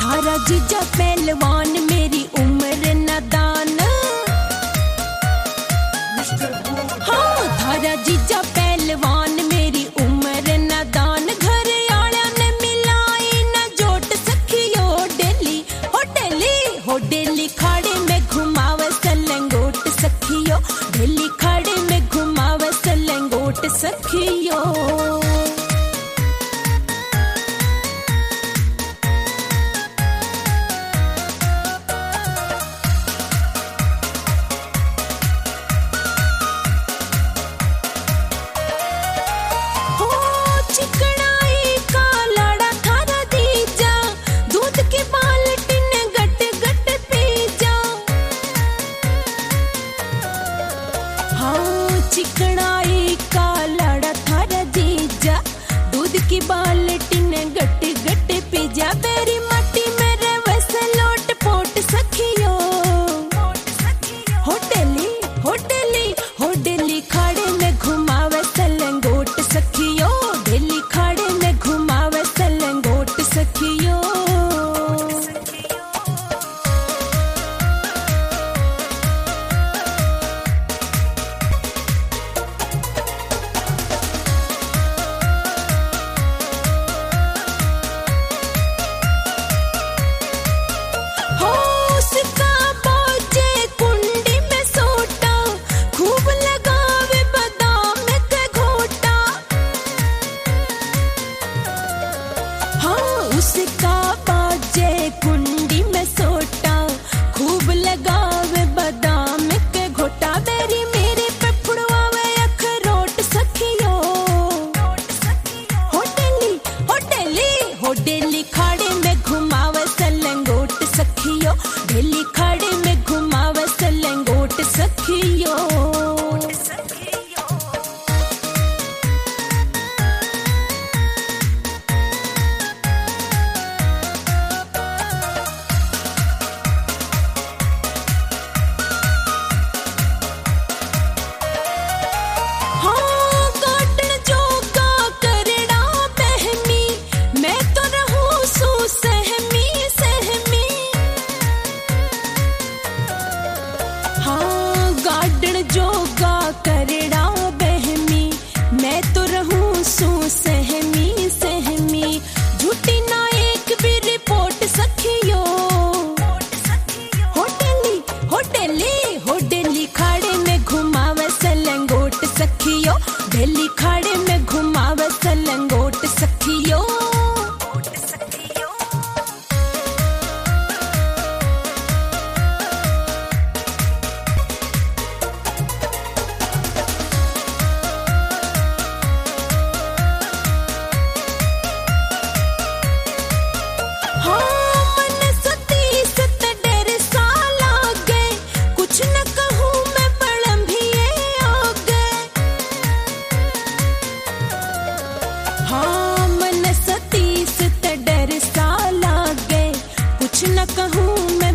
थारा जीजा पहलवान मेरी उम्र नादान। हाँ थारा जीजा पहलवान मेरी उम्र नादान। घर आया ने मिलाई न जोट सखियो डेली हो डेली हो डेली खाड़े में घुमावे सलंगोट सखियो। डेली खाड़े में घुमावे सलंगोट सखियो। चिकनाई का लाड़ा थारा जीजा दूध की बाल्टी ने गट गट पिजा। बेरी मट्टी मेरे वैसे लोट पोट सखियो। होटली होटली होटली खाड़े में घुमावे सलंगोट सखियो। डेली खाड़े में घुमावे सलंगोट सखियो। उसका बाजे कुंडी में सोटा खूब लगावे बादाम के घोटा। बेरी मेरे पे फुड़वावे अखरोट सखियो। होटली होटली होटली खाड़े में घुमावे सलंगोट सखियो। डेली खाड़े में घुमावे सलंगोट सखियो। जोगा करड़ा बहमी मैं तो रहूं सू सहमी सहमी। झूठी ना एक भी रिपोर्ट सखियो। होटली होटली होटली खाड़े में घुमावे सलंगोट सखियो। डेली खाड़े में घुमावे सलंगोट सखियो। हाँ मन 37 त डर सा लागे कुछ न कहूँ मैं